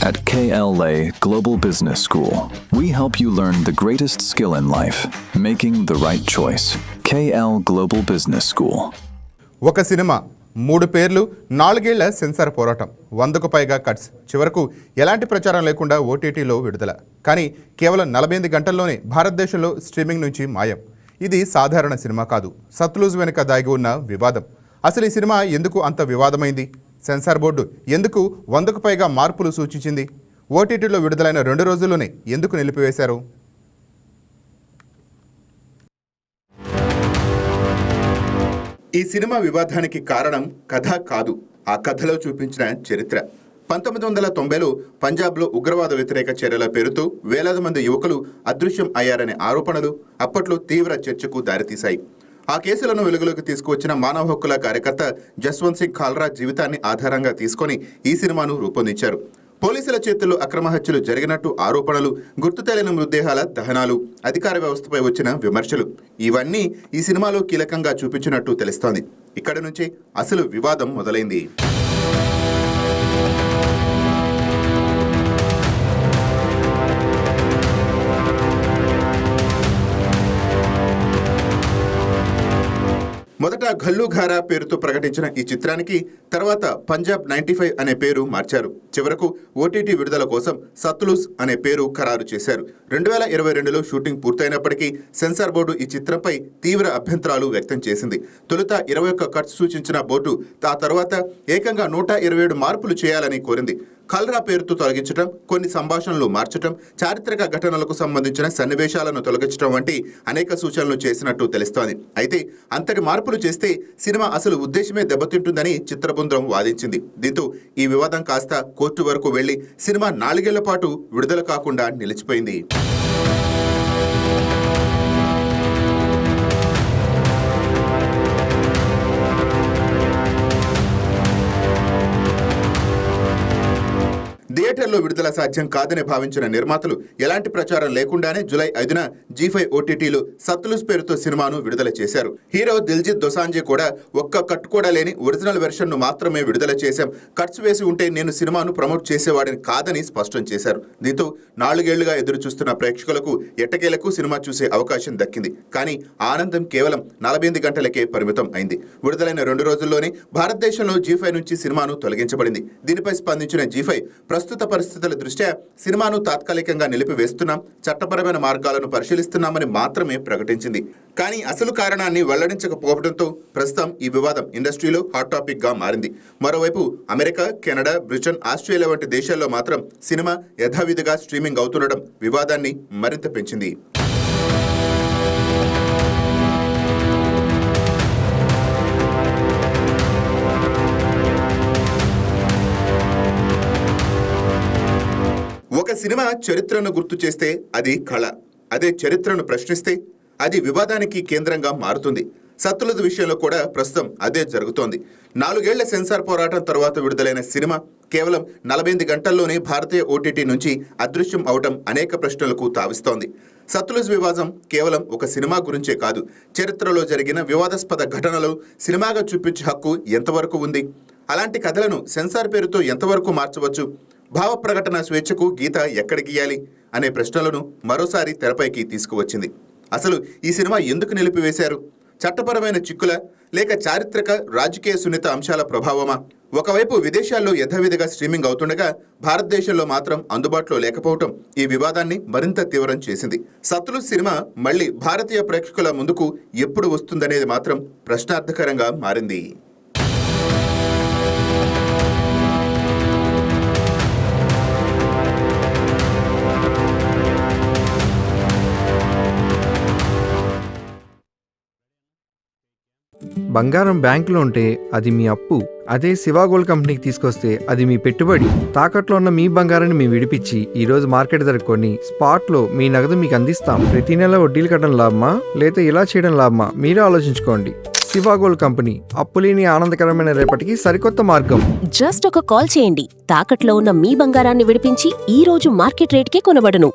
At KLA Global Business School, we help you learn the greatest skill in life, making the right choice. KL Global Business School. ఒక cinema 3 పేర్లు 4 ఏళ్ల censor పోరాటం 100కు పైగా cuts చివరకు ఎలాంటి ప్రచారం లేకుండా ఓటీటీలో విడుదల కానీ కేవలం 48 గంటల్లోనే భారతదేశంలో స్ట్రీమింగ్ నుంచి మాయం. ఇది సాధారణ సినిమా కాదు, సత్లూజ్ వెనుక దాగి ఉన్న వివాదం. అసలు ఈ సినిమా ఎందుకు అంత వివాదమైంది? సెన్సార్ బోర్డు ఎందుకు 100కు పైగా మార్పులు సూచించింది? ఓటీటీలో విడుదలైన 2 రోజుల్లోనే ఎందుకు నిలిపివేశారు? ఈ సినిమా వివాదానికి కారణం కథ కాదు, ఆ కథలో చూపించిన చరిత్ర. 1990లో పంజాబ్లో ఉగ్రవాద వ్యతిరేక చర్యల పేరుతో వేలాది మంది యువకులు అదృశ్యం అయ్యారనే ఆరోపణలు అప్పట్లో తీవ్ర చర్చకు దారితీశాయి. ఆ కేసులను వెలుగులోకి తీసుకువచ్చిన మానవ హక్కుల కార్యకర్త జస్వంత్ సింగ్ ఖాల్రా జీవితాన్ని ఆధారంగా తీసుకొని ఈ సినిమాను రూపొందించారు. పోలీసుల చేతుల్లో అక్రమ హత్యలు జరిగినట్టు ఆరోపణలు, గుర్తు తెలియని మృతదేహాల దహనాలు, అధికార వ్యవస్థపై వచ్చిన విమర్శలు ఇవన్నీ ఈ సినిమాలో కీలకంగా చూపించినట్టు తెలుస్తోంది. ఇక్కడి నుంచే అసలు వివాదం మొదలైంది. మొదట ఘల్లు ఘారా పేరుతో ప్రకటించిన ఈ చిత్రానికి తర్వాత పంజాబ్ 95 అనే పేరు మార్చారు. చివరకు ఓటీటీ విడుదల కోసం సత్లూజ్ అనే పేరు ఖరారు చేశారు. 2022లో షూటింగ్ పూర్తయినప్పటికీ సెన్సార్ బోర్డు ఈ చిత్రంపై తీవ్ర అభ్యంతరాలు వ్యక్తం చేసింది. తొలుత 21 కట్స్ సూచించిన బోర్డు ఆ తర్వాత ఏకంగా 127 మార్పులు చేయాలని కోరింది. ఖల్రా పేరుతో తొలగించడం, కొన్ని సంభాషణలు మార్చడం, చారిత్రక ఘటనలకు సంబంధించిన సన్నివేశాలను తొలగించడం వంటి అనేక సూచనలు చేసినట్టు తెలుస్తోంది. అయితే అంతటి మార్పులు చేస్తే సినిమా అసలు ఉద్దేశమే దెబ్బతింటుందని చిత్రబృందం వాదించింది. దీంతో ఈ వివాదం కాస్త కోర్టు వరకు వెళ్లి సినిమా 4 ఏళ్ల పాటు విడుదల కాకుండా నిలిచిపోయింది. థియేటర్లో విడుదల సాధ్యం కాదని భావించిన నిర్మాతలు ఎలాంటి ప్రచారం లేకుండానే జూలై 5న G5 ఓటీటీలో సత్లూజ్ పేరుతో సినిమాను విడుదల చేశారు. హీరో దిల్జిత్ దోసాంజే కూడా ఒక్క కట్ కూడా లేని ఒరిజినల్ వెర్షన్ను మాత్రమే విడుదల చేశాం, కట్స్ వేసి ఉంటే నేను సినిమాను ప్రమోట్ చేసేవాడిని కాదని స్పష్టం చేశారు. దీంతో 4 ఏళ్లుగా ఎదురు చూస్తున్న ప్రేక్షకులకు ఎట్టకేలకు సినిమా చూసే అవకాశం దక్కింది. కానీ ఆనందం కేవలం 48 గంటలకే పరిమితం అయింది. విడుదలైన 2 రోజుల్లోనే భారతదేశంలో G5 నుంచి సినిమాను తొలగించబడింది. దీనిపై స్పందించిన G5 ప్రస్తుత పరిస్థితుల దృష్ట్యా సినిమాను తాత్కాలికంగా నిలిపివేస్తున్నాం, చట్టపరమైన మార్గాలను పరిశీలిస్తున్నామని మాత్రమే ప్రకటించింది. కానీ అసలు కారణాన్ని వెల్లడించకపోవడంతో ప్రస్తుతం ఈ వివాదం ఇండస్ట్రీలో హాట్ టాపిక్ గా మారింది. మరోవైపు అమెరికా, కెనడా, బ్రిటన్, ఆస్ట్రేలియా వంటి దేశాల్లో మాత్రం సినిమా యథావిధిగా స్ట్రీమింగ్ అవుతుండడం వివాదాన్ని మరింత పెంచింది. ఒక సినిమా చరిత్రను గుర్తు చేస్తే అది కళ, అదే చరిత్రను ప్రశ్నిస్తే అది వివాదానికి కేంద్రంగా మారుతుంది. సత్లూజ్ విషయంలో కూడా ప్రస్తుతం అదే జరుగుతోంది. 4 ఏళ్ల సెన్సార్ పోరాటం తర్వాత విడుదలైన సినిమా కేవలం 48 గంటల్లోనే భారతీయ ఓటీటీ నుంచి అదృశ్యం అవడం అనేక ప్రశ్నలకు తావిస్తోంది. సత్లూజ్ వివాదం కేవలం ఒక సినిమా గురించే కాదు, చరిత్రలో జరిగిన వివాదాస్పద ఘటనలు సినిమాగా చూపించే హక్కు ఎంతవరకు ఉంది? అలాంటి కథలను సెన్సార్ పేరుతో ఎంతవరకు మార్చవచ్చు? భావ ప్రకటన స్వేచ్ఛకు గీత ఎక్కడ గీయాలి అనే ప్రశ్నలను మరోసారి తెరపైకి తీసుకువచ్చింది. అసలు ఈ సినిమా ఎందుకు నిలిపివేశారు? చట్టపరమైన చిక్కుల, లేక చారిత్రక, రాజకీయ సున్నిత అంశాల ప్రభావమా? ఒకవైపు విదేశాల్లో యథావిధిగా స్ట్రీమింగ్ అవుతుండగా భారతదేశంలో మాత్రం అందుబాటులో లేకపోవటం ఈ వివాదాన్ని మరింత తీవ్రం చేసింది. సత్లూజ్ సినిమా మళ్లీ భారతీయ ప్రేక్షకుల ముందుకు ఎప్పుడు వస్తుందనేది మాత్రం ప్రశ్నార్థకరంగా మారింది. బంగారం బ్యాంకులో ఉంటే అది మీ అప్పు, అదే శివ గోల్డ్ కంపెనీకి తీసుకొస్తే అది మీ పెట్టుబడి. తాకట్లో ఉన్న మీ బంగారాన్ని మేము విడిపించి ఈ రోజు మార్కెట్ ధర కొని స్పాట్లో మీ నగదు మీకు అందిస్తాం. ప్రతి నెల వడ్డీలు కట్టడం లాభమా లేదా ఇలా చేయడం లాభమా మీరే ఆలోచించుకోండి. శివ గోల్డ్ కంపెనీ, అప్పులేని ఆనందకరమైన రేపటికి సరికొత్త మార్గం. జస్ట్ ఒక కాల్ చేయండి, తాకట్లో ఉన్న మీ బంగారాన్ని విడిపించి ఈ రోజు మార్కెట్ రేట్కే కొనబడును.